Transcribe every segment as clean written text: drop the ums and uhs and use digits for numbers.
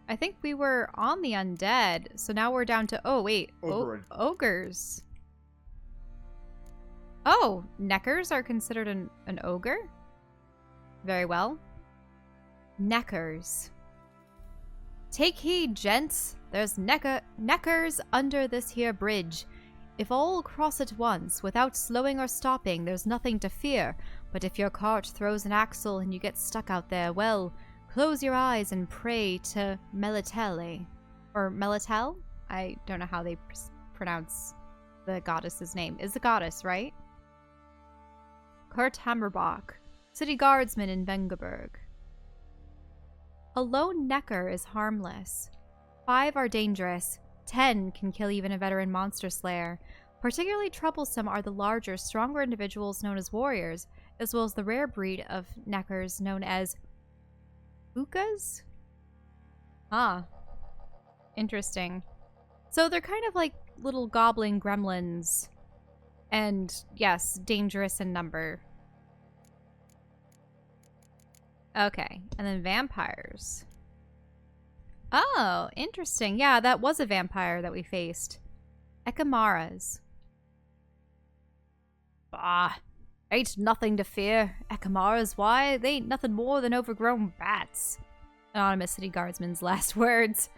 I think we were on the undead, so now we're down to... Oh, wait. Ogres. Oh, neckers are considered an ogre? Very well. Neckers. Take heed, gents. There's neckers under this here bridge. If all cross at once, without slowing or stopping, there's nothing to fear. But if your cart throws an axle and you get stuck out there, well, close your eyes and pray to Melitele. Or Melitel? I don't know how they pronounce the goddess's name. Is the goddess, right? Kurt Hammerbach, city guardsman in Vengerberg. A lone necker is harmless. 5 are dangerous. 10 can kill even a veteran monster slayer. Particularly troublesome are the larger, stronger individuals known as warriors, as well as the rare breed of neckers known as Ukas? Ah. Interesting. So they're kind of like little goblin gremlins. And, yes, dangerous in number. Okay, and then vampires. Oh, interesting. Yeah, that was a vampire that we faced. Ekamaras. Bah, ain't nothing to fear. Ekamaras, why? They ain't nothing more than overgrown bats. Anonymous city guardsman's last words.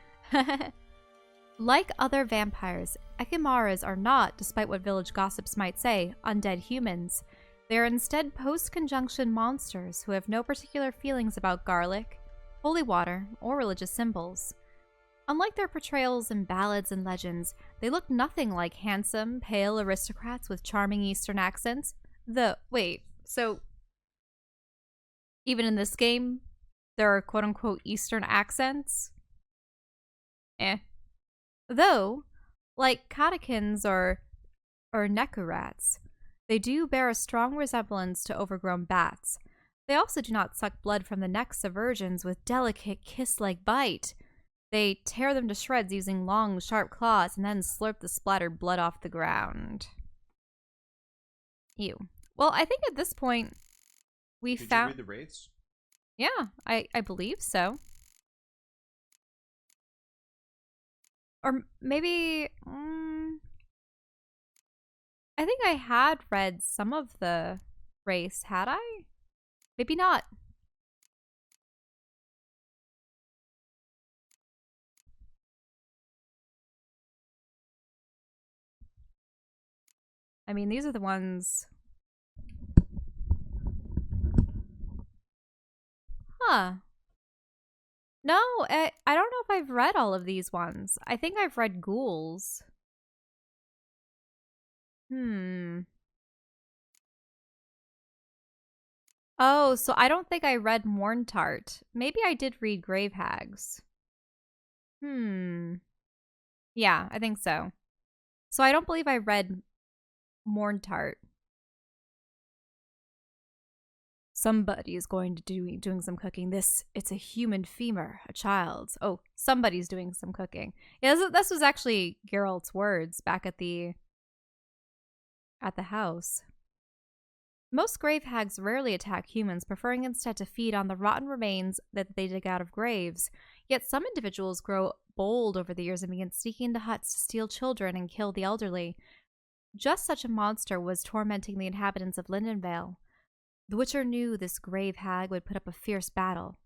Like other vampires, Ekamaras are not, despite what village gossips might say, undead humans. They are instead post-conjunction monsters who have no particular feelings about garlic, holy water, or religious symbols. Unlike their portrayals in ballads and legends, they look nothing like handsome, pale aristocrats with charming Eastern accents. Wait, so even in this game, there are quote-unquote Eastern accents? Though, like catechins or neckarats, they do bear a strong resemblance to overgrown bats. They also do not suck blood from the necks of virgins with delicate kiss-like bite. They tear them to shreds using long, sharp claws and then slurp the splattered blood off the ground. Ew. Well, I think at this point, we found... Did you read the rates? Yeah, I believe so. Or maybe... I think I had read some of the race, had I? Maybe not. I mean, these are the ones... Huh. No, I don't know if I've read all of these ones. I think I've read ghouls. Oh, so I don't think I read Morntart. Maybe I did read Grave Hags. Yeah, I think so. So I don't believe I read Morntart. Somebody's going to doing some cooking. It's a human femur, a child. Oh, somebody's doing some cooking. Yeah, this was actually Geralt's words back at the house. Most grave hags rarely attack humans, preferring instead to feed on the rotten remains that they dig out of graves. Yet some individuals grow bold over the years and begin sneaking into huts to steal children and kill the elderly. Just such a monster was tormenting the inhabitants of Lindenvale. The Witcher knew this grave hag would put up a fierce battle.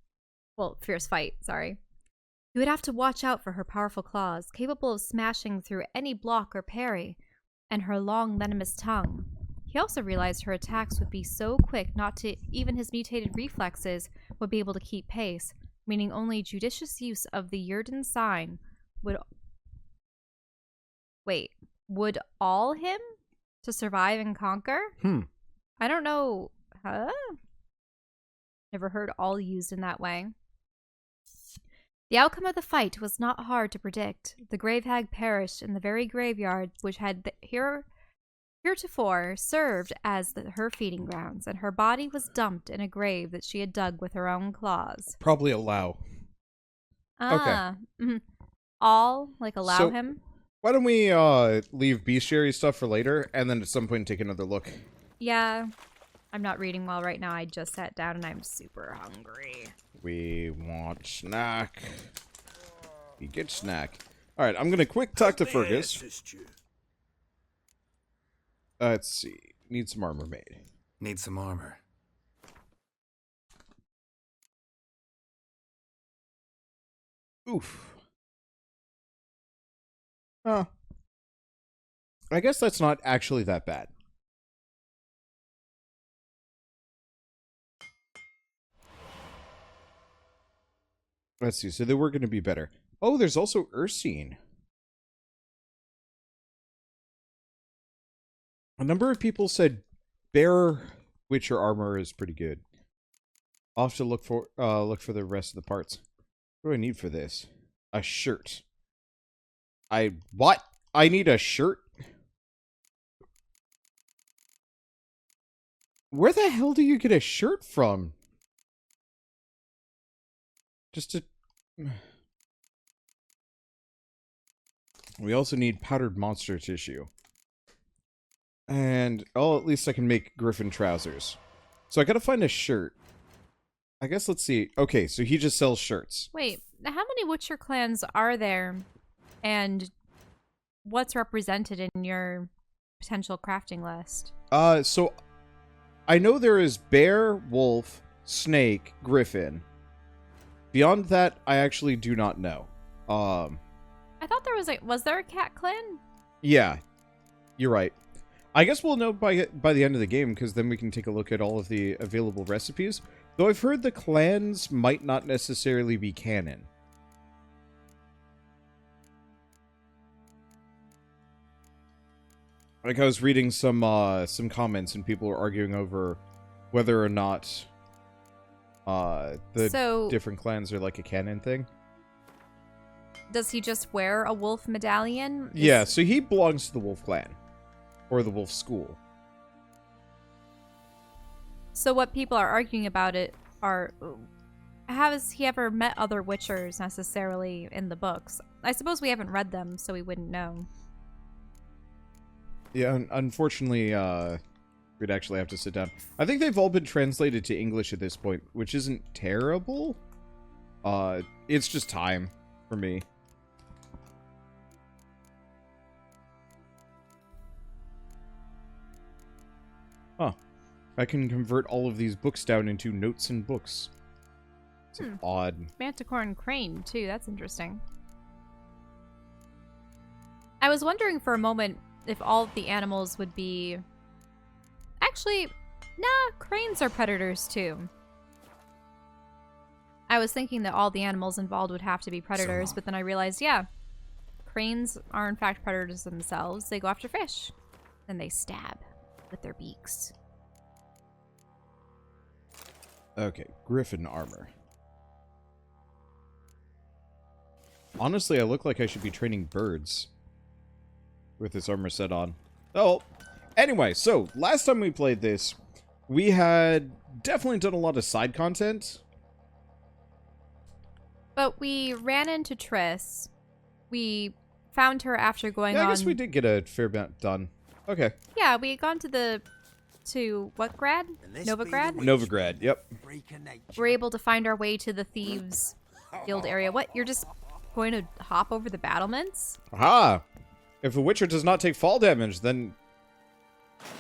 Well, fierce fight, sorry. He would have to watch out for her powerful claws, capable of smashing through any block or parry, and her long, venomous tongue. He also realized her attacks would be so quick not to even his mutated reflexes would be able to keep pace, meaning only judicious use of the Yurden sign would all him to survive and conquer? I don't know. Huh? Never heard all used in that way. The outcome of the fight was not hard to predict. The grave hag perished in the very graveyard which had heretofore served as her feeding grounds, and her body was dumped in a grave that she had dug with her own claws. Probably allow. Ah. Okay. Allow him? Why don't we leave bestiary stuff for later, and then at some point take another look? Yeah. I'm not reading well right now. I just sat down and I'm super hungry. We want snack. Good snack. Alright, I'm gonna quick talk to Fergus. Let's see. Need some armor made. Need some armor. Oof. Huh. I guess that's not actually that bad. Let's see, so they were going to be better. Oh, there's also Ursine. A number of people said Bear Witcher armor is pretty good. I'll have to look for the rest of the parts. What do I need for this? A shirt. What? I need a shirt? Where the hell do you get a shirt from? Just to... We also need powdered monster tissue. And, oh, at least I can make griffin trousers. So I gotta find a shirt. I guess let's see. Okay, so he just sells shirts. Wait, how many Witcher clans are there? And what's represented in your potential crafting list? So I know there is bear, wolf, snake, griffin. Beyond that, I actually do not know. I thought there was there a cat clan? Yeah, you're right. I guess we'll know by the end of the game, because then we can take a look at all of the available recipes. Though I've heard the clans might not necessarily be canon. Like, I was reading some comments, and people were arguing over whether or not the different clans are like a canon thing. Does he just wear a wolf medallion? Yeah, so he belongs to the wolf clan. Or the wolf school. So what people are arguing about it are... Has he ever met other Witchers necessarily in the books? I suppose we haven't read them, so we wouldn't know. Yeah, unfortunately, we'd actually have to sit down. I think they've all been translated to English at this point, which isn't terrible. It's just time for me. Huh. I can convert all of these books down into notes and books. It's odd. Manticore crane, too. That's interesting. I was wondering for a moment if all of the animals would be... Actually, nah, cranes are predators, too. I was thinking that all the animals involved would have to be predators, but then I realized, yeah, cranes are in fact predators themselves. They go after fish, and they stab with their beaks. Okay, griffin armor. Honestly, I look like I should be training birds with this armor set on. Oh, anyway, so last time we played this, we had definitely done a lot of side content. But we ran into Triss. We found her after going on... I guess we did get a fair amount done. Okay. Yeah, we had gone to what grad? Novigrad? Novigrad, yep. We're able to find our way to the Thieves Guild area. What? You're just going to hop over the battlements? Aha! If a Witcher does not take fall damage, then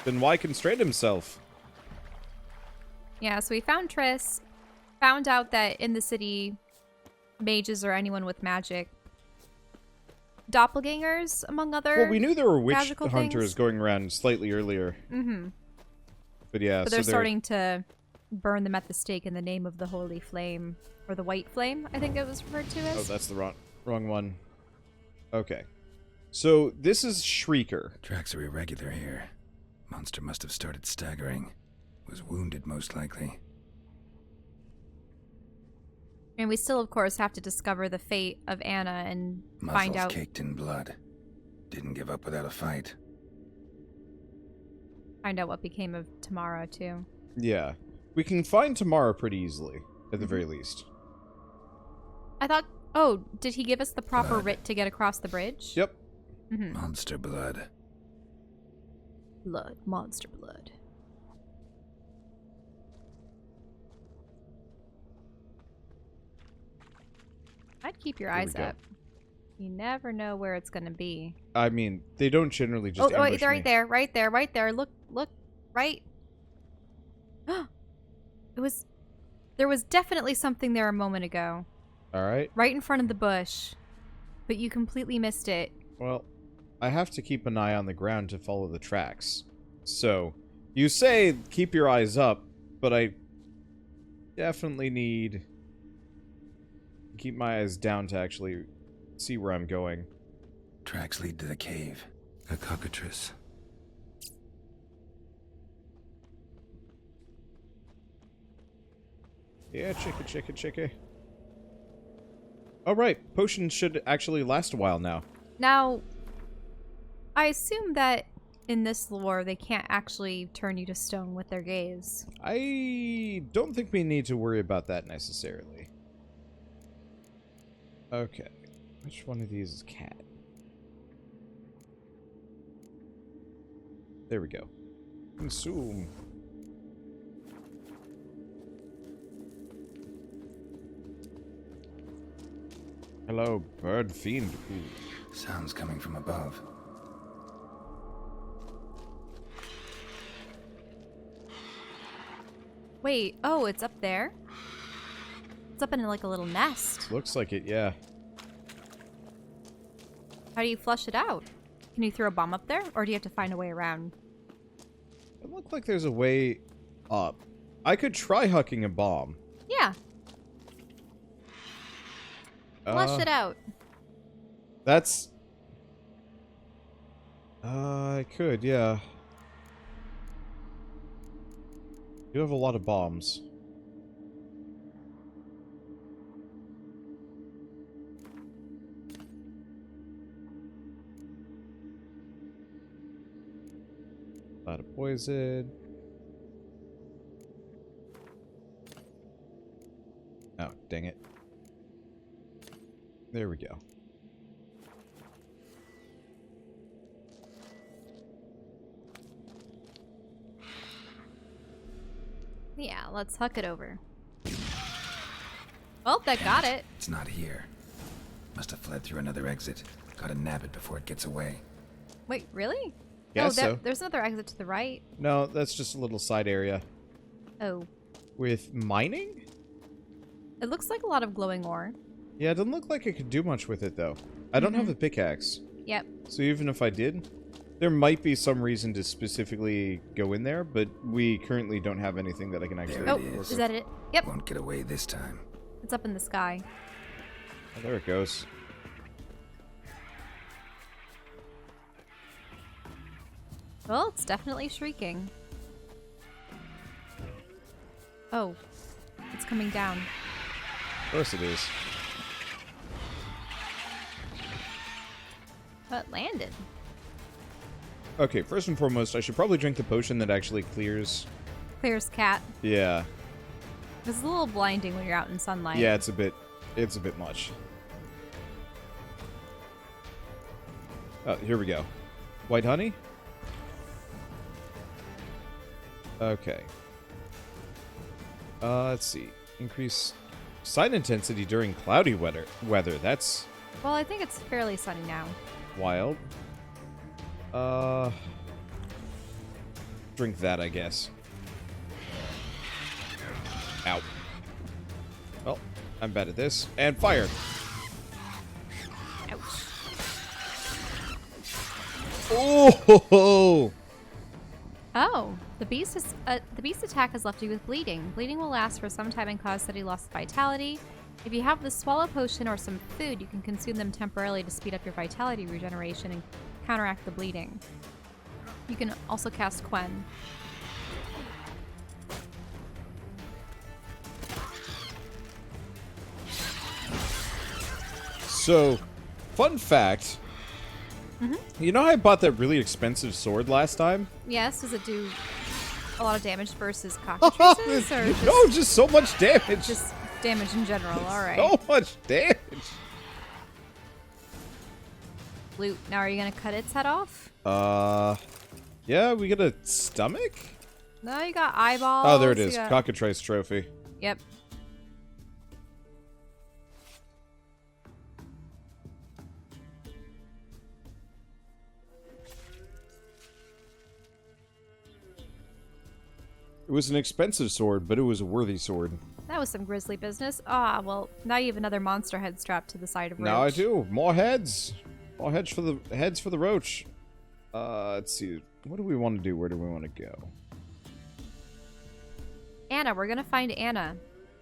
why constrain himself? Yeah, so we found Triss, found out that in the city, mages or anyone with magic, doppelgangers, among other Well, we knew there were witch magical hunters things. going around slightly earlier. Mm-hmm. But yeah, But so they're starting to burn them at the stake in the name of the Holy Flame. Or the White Flame, I think it was referred to as. Oh, that's the wrong one. Okay. So, this is Shrieker. Tracks are irregular here. Monster must have started staggering. Was wounded, most likely. And we still, of course, have to discover the fate of Anna and find Muzzles out... caked in blood. Didn't give up without a fight. Find out what became of Tamara, too. Yeah. We can find Tamara pretty easily, at the very least. I thought... Oh, did he give us the proper Blood. writ to get across the bridge? Yep. Mm-hmm. Monster blood. Blood. Monster blood. I'd keep your Here we eyes go. up. You never know where it's gonna be. I mean, they don't generally just Oh, ambush wait, right me. there, right there, right there. Look, right. There was definitely something there a moment ago. All right. Right in front of the bush. But you completely missed it. Well, I have to keep an eye on the ground to follow the tracks. So, you say keep your eyes up, but I definitely need to keep my eyes down to actually see where I'm going. Tracks lead to the cave. A cockatrice. Yeah, chicka. Oh, right. Potions should actually last a while now. Now, I assume that in this lore, they can't actually turn you to stone with their gaze. I don't think we need to worry about that necessarily. Okay. Which one of these is cat? There we go. Consume. Hello, bird fiend. Ooh. Sounds coming from above. Wait, oh, it's up there? It's up in like a little nest. Looks like it, yeah. How do you flush it out? Can you throw a bomb up there, or do you have to find a way around? It looks like there's a way up. I could try hucking a bomb. Yeah. Flush it out. That's... I could, yeah. You have a lot of bombs. A lot of poison. Oh, dang it. There we go. Yeah, let's huck it over. Well, that got it. It's not here. Must have fled through another exit. Gotta nab it before it gets away. Wait, really? Guess so. There's another exit to the right. No, that's just a little side area. Oh. With mining? It looks like a lot of glowing ore. Yeah, it doesn't look like I could do much with it, though. I don't have a pickaxe. Yep. So even if I did, there might be some reason to specifically go in there, but we currently don't have anything that I can actually... There Oh, it is. is that it? Yep. Won't get away this time. It's up in the sky. Oh, there it goes. Well, it's definitely shrieking. Oh. It's coming down. Of course it is. But it landed. Okay, first and foremost, I should probably drink the potion that actually clears... Clear's cat. Yeah. It's a little blinding when you're out in sunlight. Yeah, it's a bit much. Oh, here we go. White honey? Okay. Let's see. Increase sight intensity during cloudy weather. That's Well, I think it's fairly sunny now. wild. Drink that, I guess. Ow. Well, I'm bad at this. And fire. Ouch. Oh! Oh, the beast attack has left you with bleeding. Bleeding will last for some time and cause steady loss of vitality. If you have the swallow potion or some food, you can consume them temporarily to speed up your vitality regeneration and counteract the bleeding. You can also cast Quen. So, fun fact. You know how I bought that really expensive sword last time? Yes, does it do a lot of damage versus cockatrices? Or just, No, just so much damage. just damage in general? Alright. So much damage. Loot. Now are you going to cut its head off? Yeah, we get a stomach? No, you got eyeballs. Oh, there it you is. got- Cockatrice trophy. was an expensive sword, but it was a worthy sword. That was some grisly business. Ah, well, now you have another monster head strapped to the side of Roach. Now I do. More heads. More heads for the Roach. Let's see. What do we want to do? Where do we want to go? Anna, we're gonna find Anna.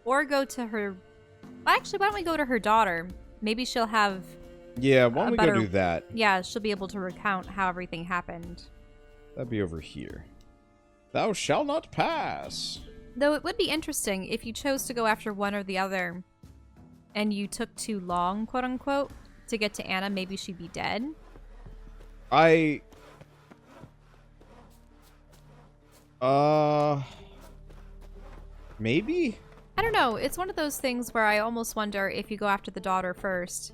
Or go to her... Actually, why don't we go to her daughter? Maybe she'll have... Yeah, why don't we go do that? Yeah, she'll be able to recount how everything happened. That'd be over here. Thou shalt not pass. Though it would be interesting if you chose to go after one or the other and you took too long, quote unquote, to get to Anna, maybe she'd be dead. Maybe? I don't know. It's one of those things where I almost wonder if you go after the daughter first,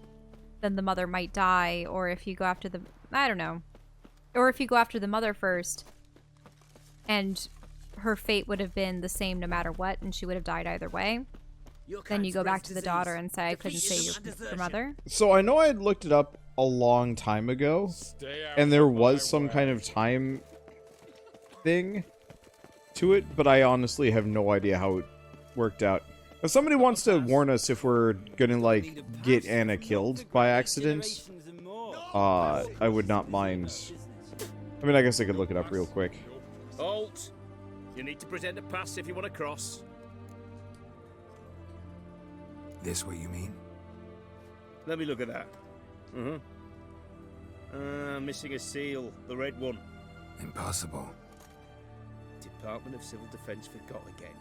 then the mother might die, or if you go after the... I don't know. Or if you go after the mother first, and her fate would have been the same no matter what, and she would have died either way. Then you go back to the daughter and say, I couldn't save your mother. So I know I had looked it up a long time ago, and there was some kind of time thing to it, but I honestly have no idea how it worked out. If somebody wants to warn us if we're gonna, like, get Anna killed by accident, I would not mind. I mean, I guess I could look it up real quick. Halt! You need to present a pass if you want to cross. This way, you mean? Let me look at that. Missing a seal, the red one. Impossible. Department of Civil Defense forgot again.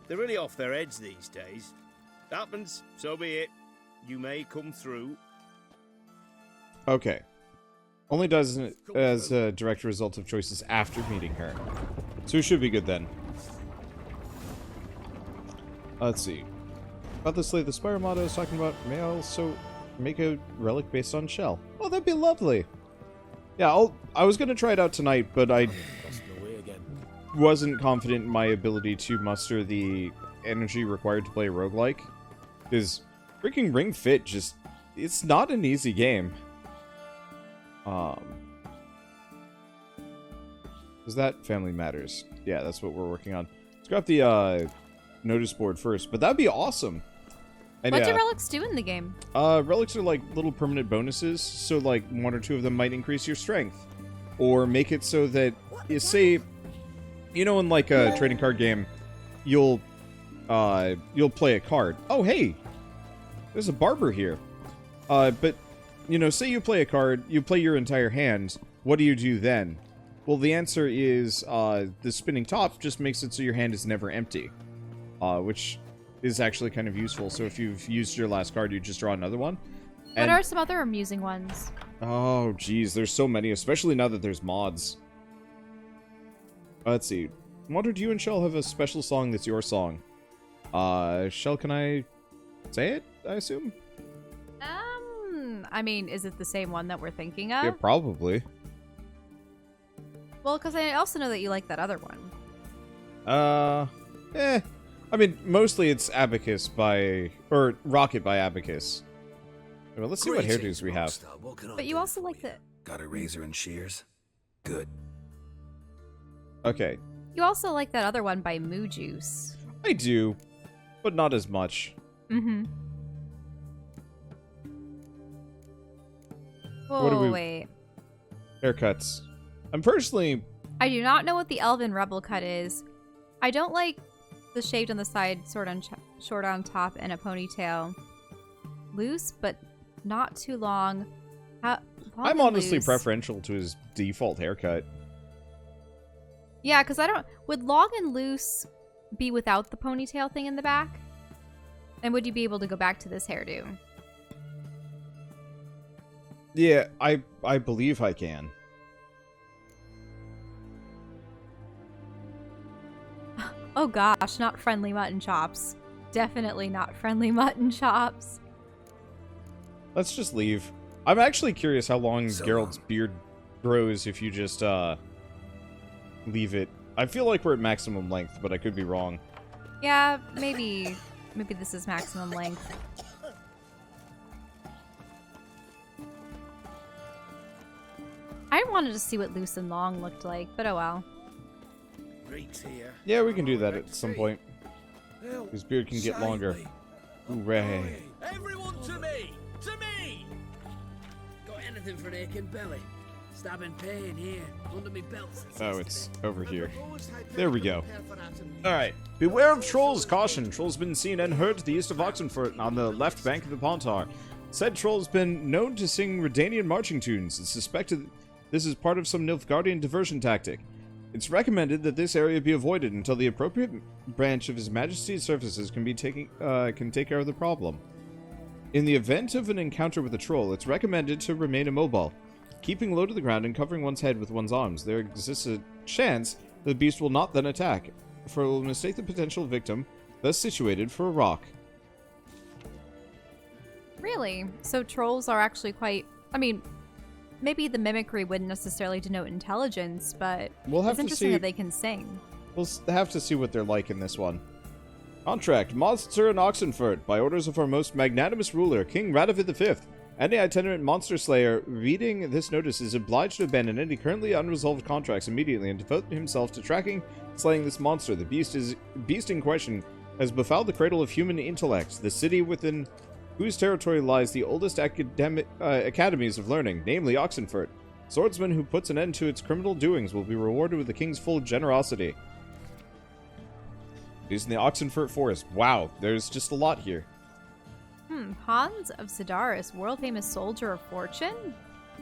They're really off their heads these days. Happens, so be it. You may come through. Okay. Only does it as a direct result of choices after meeting her. So it should be good then. Let's see. About the Slay the Spire mod I was talking about, may I also make a relic based on shell? Oh, that'd be lovely. Yeah, I was going to try it out tonight, but I wasn't confident in my ability to muster the energy required to play a roguelike. Because freaking Ring Fit just... It's not an easy game. Is that Family Matters? Yeah, that's what we're working on. Let's grab the notice board first, but that'd be awesome. And what yeah, do relics do in the game? Relics are like little permanent bonuses, so like one or two of them might increase your strength. Or make it so that, say, you know, in like a trading card game, you'll play a card. Oh, hey! There's a barber here. But, you know, say you play a card, you play your entire hand, what do you do then? Well, the answer is, the spinning top just makes it so your hand is never empty. Which is actually kind of useful, so if you've used your last card, you just draw another one. What are some other amusing ones? Oh, geez, there's so many, especially now that there's mods. Let's see. Wonder, do you and Shell have a special song that's your song? Shell, can I say it, I assume? I mean, is it the same one that we're thinking of? Yeah, probably. Well, because I also know that you like that other one. I mean, mostly it's Abacus or Rocket by Abacus. Well, let's see what hairdos we have. But you also like the... Got a razor and shears? Good. Okay. You also like that other one by Moo Juice. I do, but not as much. Mm-hmm. What do we... wait. Haircuts. I'm personally... I do not know what the Elven Rebel cut is. I don't like the shaved on the side, short on top, and a ponytail. Loose, but not too long. I'm honestly preferential to his default haircut. Yeah, because I don't... Would long and loose be without the ponytail thing in the back? And would you be able to go back to this hairdo? Yeah, I believe I can. Oh gosh, not friendly mutton chops. Definitely not friendly mutton chops. Let's just leave. I'm actually curious how long Geralt's beard grows if you just leave it. I feel like we're at maximum length, but I could be wrong. Yeah, maybe this is maximum length. I wanted to see what loose and long looked like, but oh well. Great. here. Yeah, we can do that at some point. Help, His beard can get save longer. me. Hooray. Everyone to me! To me! Got anything for an aching belly? Stabbing pain here, under me belt. Oh, it's over here. There we go. Alright. Beware of trolls. Caution. Trolls been seen and heard to the east of Oxenfurt on the left bank of the Pontar. Said troll's been known to sing Redanian marching tunes. It's suspected this is part of some Nilfgaardian diversion tactic. It's recommended that this area be avoided until the appropriate branch of His Majesty's services can take care of the problem. In the event of an encounter with a troll, it's recommended to remain immobile, keeping low to the ground and covering one's head with one's arms. There exists a chance the beast will not then attack, for it will mistake the potential victim, thus situated, for a rock. Really? So trolls are actually quite... I mean, maybe the mimicry wouldn't necessarily denote intelligence, but We'll have it's to interesting see. that they can sing. We'll have to see what they're like in this one. Contract. Monster in Oxenfurt, by orders of our most magnanimous ruler, King Radovid V. Any itinerant monster slayer reading this notice is obliged to abandon any currently unresolved contracts immediately and devote himself to tracking, slaying this monster. The beast in question has befouled the cradle of human intellect, the city within whose territory lies the oldest academies of learning, namely Oxenfurt. Swordsman who puts an end to its criminal doings will be rewarded with the king's full generosity. He's in the Oxenfurt forest. Wow, there's just a lot here. Hans of Sidaris, world-famous soldier of fortune?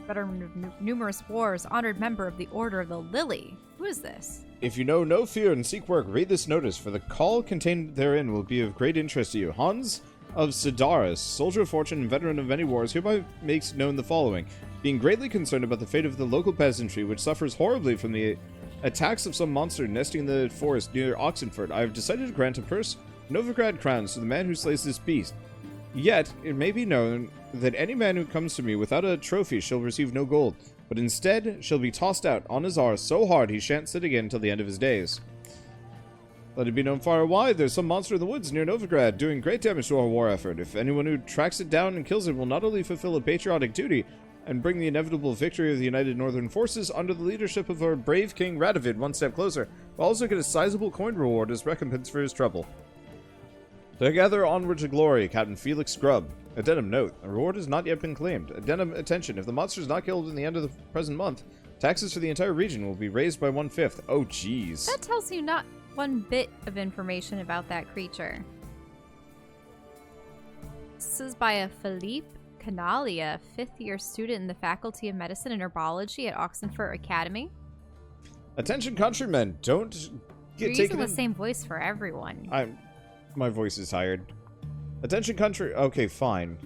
Veteran of numerous wars, honored member of the Order of the Lily. Who is this? If you know no fear and seek work, read this notice, for the call contained therein will be of great interest to you. Hans of Sidaris, soldier of fortune and veteran of many wars, hereby makes known the following. Being greatly concerned about the fate of the local peasantry, which suffers horribly from the attacks of some monster nesting in the forest near Oxenfurt, I have decided to grant a purse Novigrad crowns to the man who slays this beast. Yet, it may be known that any man who comes to me without a trophy shall receive no gold, but instead shall be tossed out on his arse so hard he shan't sit again till the end of his days. Let it be known far and wide, there's some monster in the woods near Novigrad doing great damage to our war effort. If anyone who tracks it down and kills it will not only fulfill a patriotic duty and bring the inevitable victory of the United Northern Forces under the leadership of our brave King Radovid one step closer, but also get a sizable coin reward as recompense for his trouble. Together onward to glory, Captain Felix Grubb. Addendum note, a reward has not yet been claimed. Addendum attention, if the monster is not killed in the end of the present month, taxes for the entire region will be raised by 1/5. Oh jeez. That tells you not one bit of information about that creature. This is by a Philippe Canalia, 5th-year student in the Faculty of Medicine and Herbology at Oxenfurt Academy. Attention countrymen, don't You're get using taken the in. same voice for everyone. My voice is tired. Attention country... Okay, fine.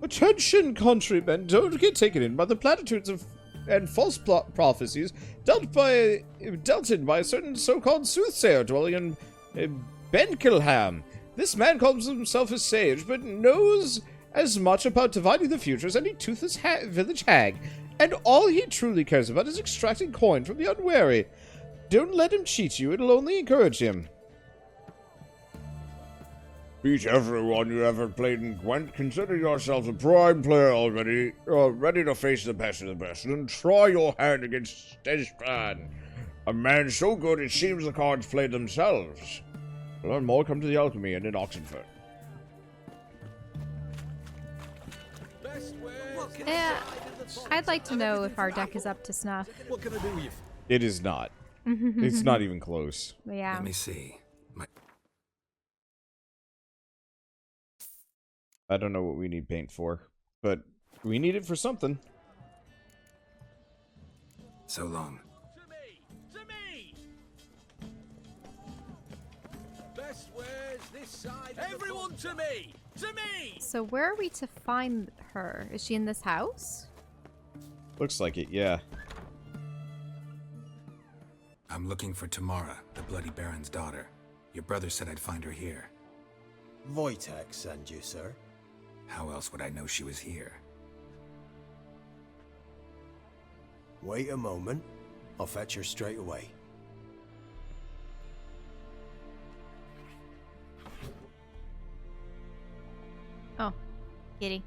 Attention countrymen, don't get taken in by the platitudes of and false prophecies dealt in by a certain so-called soothsayer dwelling in Benkilham. This man calls himself a sage, but knows as much about dividing the future as any toothless village hag, and all he truly cares about is extracting coin from the unwary. Don't let him cheat you, it'll only encourage him. Beat everyone you ever played in Gwent. Consider yourself a prime player already. You're ready to face the best of the best, and try your hand against Stejpan. A man so good it seems the cards play themselves. To learn more, come to the Alchemy Inn in Oxenfurt. Yeah, I'd like to know if our deck is up to snuff. What can I do with you? It is not. It's not even close. Yeah. Let me see. I don't know what we need paint for, but we need it for something. So long. To me! Best wares this side. Everyone to me! To me! So where are we to find her? Is she in this house? Looks like it, yeah. I'm looking for Tamara, the Bloody Baron's daughter. Your brother said I'd find her here. Wojtek send you, sir. How else would I know she was here? Wait a moment. I'll fetch her straight away. Oh, kitty.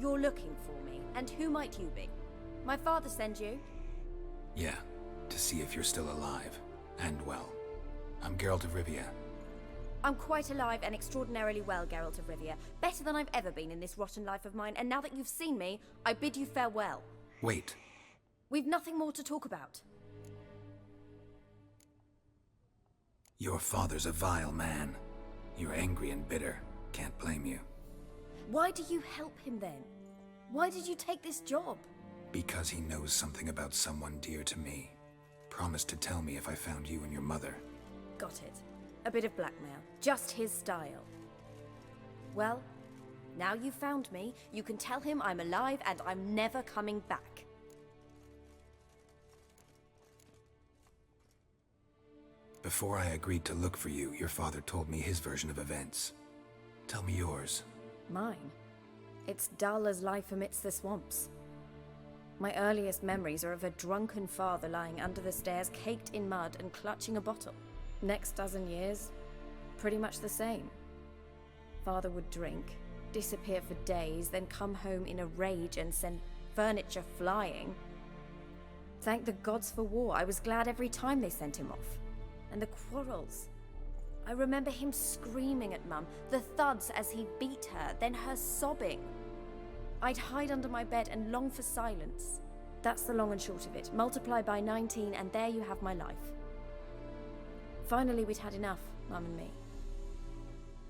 You're looking for me, and who might you be? My father sent you? Yeah, to see if you're still alive. And well. I'm Geralt of Rivia. I'm quite alive and extraordinarily well, Geralt of Rivia. Better than I've ever been in this rotten life of mine, and now that you've seen me, I bid you farewell. Wait. We've nothing more to talk about. Your father's a vile man. You're angry and bitter. Can't blame you. Why do you help him then? Why did you take this job? Because he knows something about someone dear to me. Promised to tell me if I found you and your mother. Got it. A bit of blackmail. Just his style. Well, now you've found me, you can tell him I'm alive and I'm never coming back. Before I agreed to look for you, your father told me his version of events. Tell me yours. Mine? It's dull as life amidst the swamps. My earliest memories are of a drunken father lying under the stairs, caked in mud and clutching a bottle. Next dozen years, pretty much the same. Father would drink, disappear for days, then come home in a rage and send furniture flying. Thank the gods for war. I was glad every time they sent him off. And the quarrels. I remember him screaming at Mum, the thuds as he beat her, then her sobbing. I'd hide under my bed and long for silence. That's the long and short of it. Multiply by 19 and there you have my life. Finally we'd had enough, Mum and me.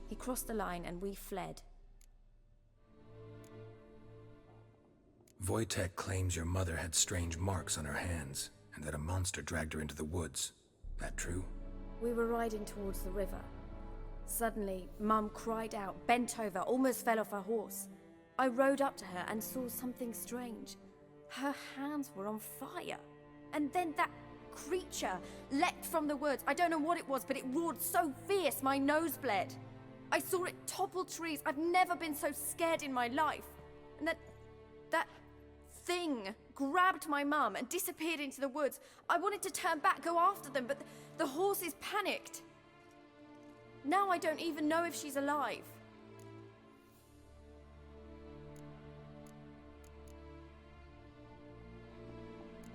He crossed the line and we fled. Wojtek claims your mother had strange marks on her hands, and that a monster dragged her into the woods. That true? We were riding towards the river. Suddenly, Mum cried out, bent over, almost fell off her horse. I rode up to her and saw something strange. Her hands were on fire. And then that creature leapt from the woods. I don't know what it was, but it roared so fierce my nose bled. I saw it topple trees. I've never been so scared in my life. And that thing grabbed my mum and disappeared into the woods. I wanted to turn back, go after them, but the horses panicked. Now I don't even know if she's alive.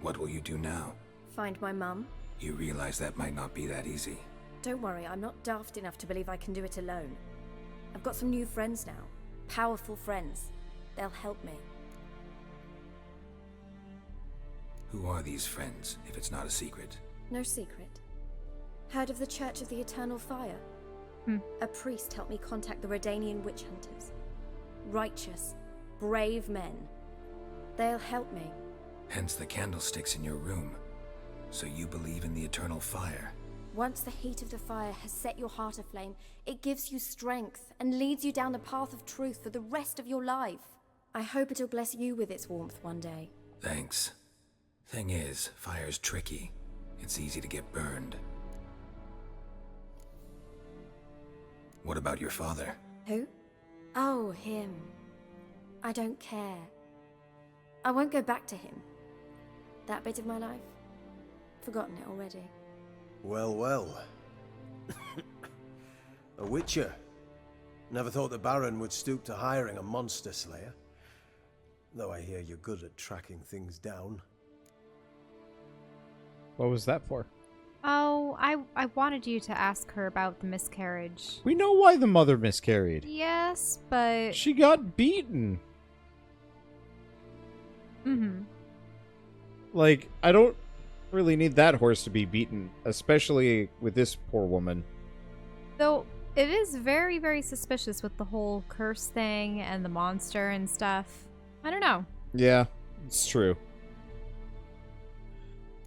What will you do now? Find my mum. You realize that might not be that easy. Don't worry, I'm not daft enough to believe I can do it alone. I've got some new friends now. Powerful friends. They'll help me. Who are these friends, if it's not a secret? No secret. Heard of the Church of the Eternal Fire? A priest helped me contact the Redanian witch hunters. Righteous, brave men. They'll help me. Hence the candlesticks in your room. So you believe in the eternal fire? Once the heat of the fire has set your heart aflame, it gives you strength and leads you down the path of truth for the rest of your life. I hope it'll bless you with its warmth one day. Thanks. Thing is, fire's tricky. It's easy to get burned. What about your father? Who? Oh, him. I don't care. I won't go back to him. That bit of my life? Forgotten it already. Well, well. A witcher. Never thought the Baron would stoop to hiring a monster slayer. Though I hear you're good at tracking things down. What was that for? Oh, I wanted you to ask her about the miscarriage. We know why the mother miscarried. Yes, but... She got beaten. Mm-hmm. Like, I don't really need that horse to be beaten, especially with this poor woman. Though, it is very, very suspicious with the whole curse thing and the monster and stuff. I don't know. Yeah, it's true.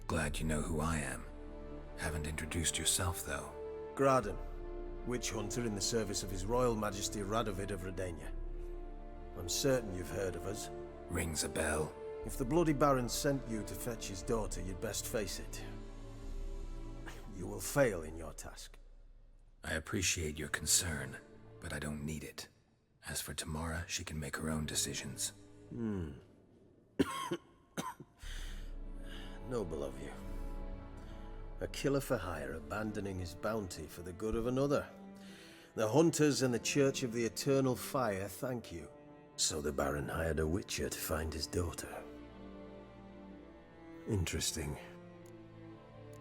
Glad you know who I am. Haven't introduced yourself, though. Graden, witch hunter in the service of His Royal Majesty Radovid of Redania. I'm certain you've heard of us. Rings a bell. If the bloody Baron sent you to fetch his daughter, you'd best face it. You will fail in your task. I appreciate your concern, but I don't need it. As for Tamara, she can make her own decisions. Noble of you. A killer for hire abandoning his bounty for the good of another. The hunters and the Church of the Eternal Fire thank you. So the Baron hired a witcher to find his daughter. Interesting.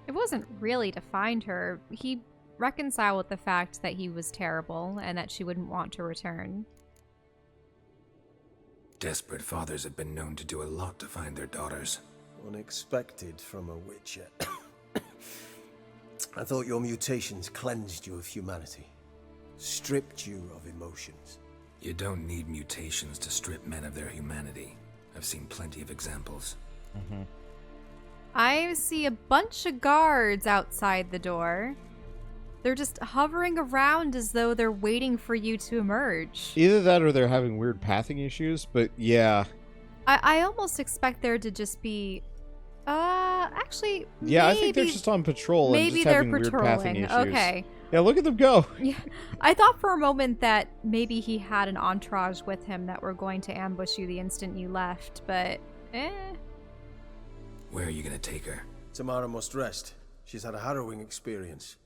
It wasn't really to find her. He reconciled with the fact that he was terrible and that she wouldn't want to return. Desperate fathers have been known to do a lot to find their daughters. Unexpected from a witcher. I thought your mutations cleansed you of humanity, stripped you of emotions. You don't need mutations to strip men of their humanity. I've seen plenty of examples. I see a bunch of guards outside the door. They're just hovering around as though they're waiting for you to emerge. Either that or they're having weird pathing issues, but yeah. I almost expect there to just be... actually, Yeah, maybe, I think they're just on patrol and maybe just they're having weird pathing patrolling. issues. Okay. Yeah, look at them go. Yeah, I thought for a moment that maybe he had an entourage with him that were going to ambush you the instant you left, but Where are you gonna take her? Tamara must rest. She's had a harrowing experience.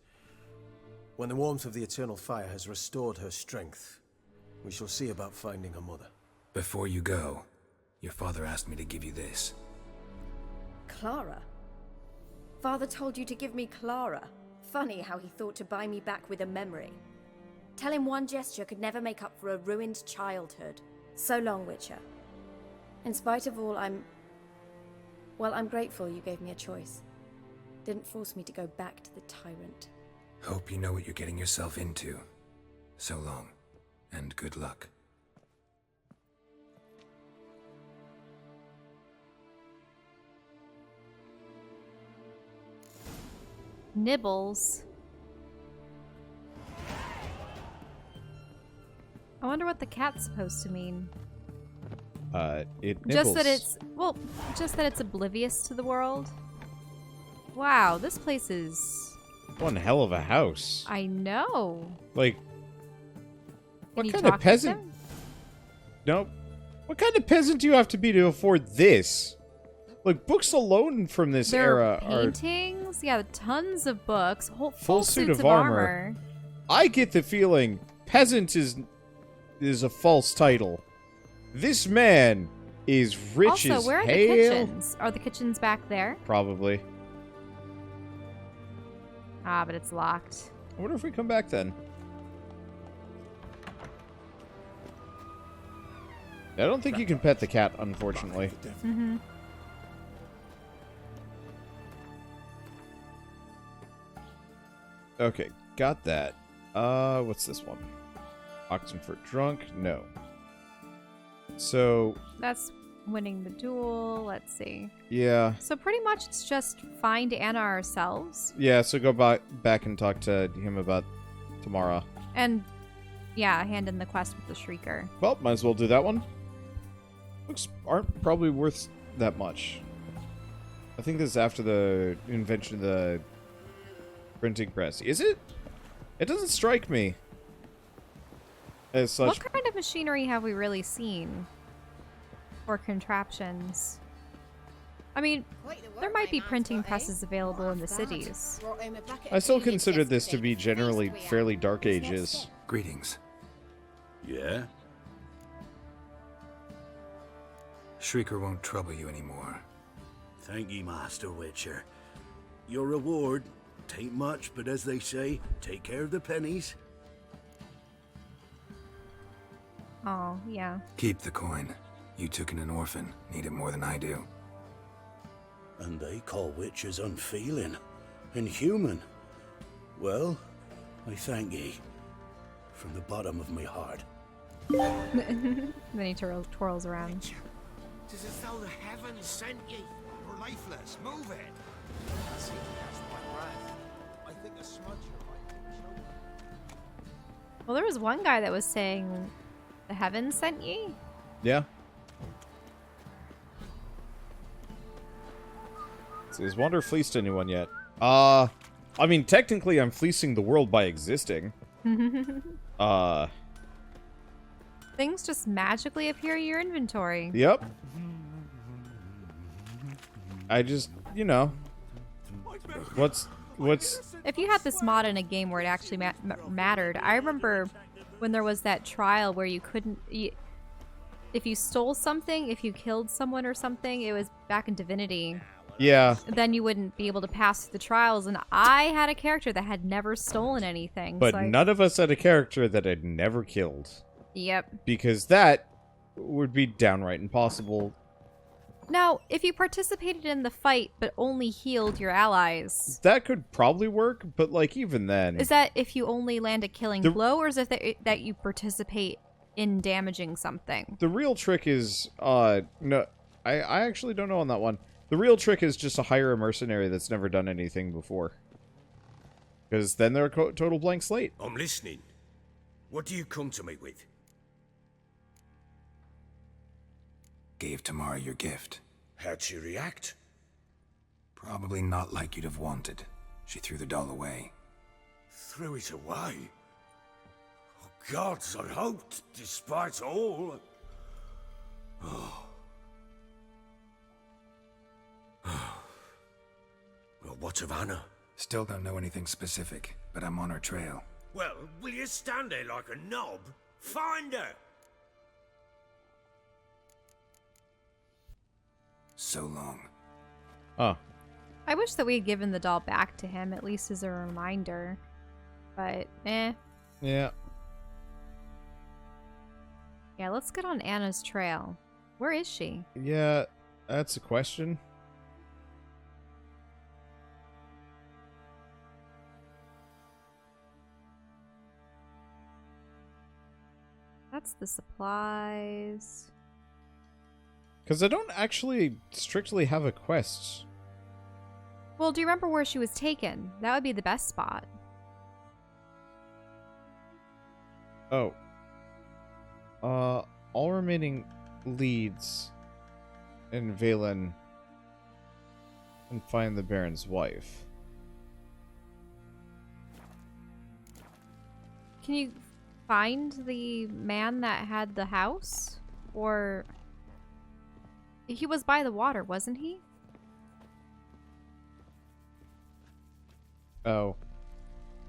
When the warmth of the eternal fire has restored her strength, we shall see about finding her mother. Before you go, your father asked me to give you this. Clara? Father told you to give me Clara. Funny how he thought to buy me back with a memory. Tell him one gesture could never make up for a ruined childhood. So long, Witcher. In spite of all, I'm grateful you gave me a choice. Didn't force me to go back to the tyrant. Hope you know what you're getting yourself into. So long, and good luck. Nibbles. I wonder what the cat's supposed to mean. It nibbles. Just that it's oblivious to the world. Wow, this place is... One hell of a house. I know. Like, what Can you kind of talk to peasant? them? Nope. What kind of peasant do you have to be to afford this? Like, books alone from this There era are paintings. Yeah, tons of books. Full suit suits of of armor. armor. I get the feeling peasant is a false title. This man is rich Also, as where are the hail. kitchens? Are the kitchens back there? Probably. Ah, but it's locked. I wonder if we come back then. I don't think you can pet the cat, unfortunately. Mm-hmm. Okay, got that. What's this one? Oxenford drunk? No. So, That's winning the duel. Let's see. yeah. So pretty much it's just find Anna ourselves. Yeah, so go back and talk to him about Tamara. And, yeah, hand in the quest with the Shrieker. Well, might as well do that one. Books aren't probably worth that much. I think this is after the invention of the printing press. Is it? It doesn't strike me as such. What kind of machinery have we really seen? Or contraptions? I mean, there might be printing presses available in the cities. I still consider this to be generally fairly Dark Ages. Greetings. Yeah? Shrieker won't trouble you anymore. Thank ye, Master Witcher. Your reward, tain't much, but as they say, take care of the pennies. Oh, yeah. Keep the coin. You took in an orphan. Need it more than I do. And they call witches unfeeling, inhuman. Well, I thank ye, from the bottom of my heart. Then he twirls around. Tis as though the heavens sent ye. You're lifeless. Move it. See, that's my breath. I think a smudge Well, there was one guy that was saying the heavens sent ye? Yeah. So has Wander fleeced anyone yet? I mean, technically I'm fleecing the world by existing. Things just magically appear in your inventory. Yep. I just, you know. What's... If you had this mod in a game where it actually mattered, I remember when there was that trial where you couldn't... if you stole something, if you killed someone or something, it was back in Divinity. Yeah. Then you wouldn't be able to pass the trials. And I had a character that had never stolen anything. But so none of us had a character that had never killed. Yep. Because that would be downright impossible. Now, if you participated in the fight but only healed your allies... That could probably work, but, like, even then... Is that if you only land a killing blow, or is it that you participate in damaging something? The real trick is... no, I actually don't know on that one. The real trick is just to hire a mercenary that's never done anything before. Because then they're a total blank slate. I'm listening. What do you come to me with? Gave Tamara your gift. How'd she react? Probably not like you'd have wanted. She threw the doll away. Threw it away? Oh, gods, I hoped, despite all... Oh. Well, what of Anna? Still don't know anything specific, but I'm on her trail. Well, will you stand there like a knob? Find her! So long. Oh. I wish that we had given the doll back to him, at least as a reminder. But, eh. Yeah. Yeah, let's get on Anna's trail. Where is she? Yeah, that's a question. That's the supplies. Because I don't actually strictly have a quest. Well, do you remember where she was taken? That would be the best spot. Oh. All remaining leads in Valen and find the Baron's wife. Can you find the man that had the house? Or... He was by the water, wasn't he? Oh.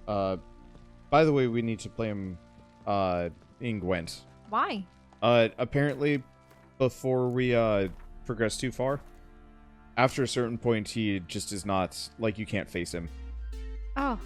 By the way, we need to play him, in Gwent. Why? Apparently, before we, progress too far, after a certain point, he just is not, like, you can't face him. Oh.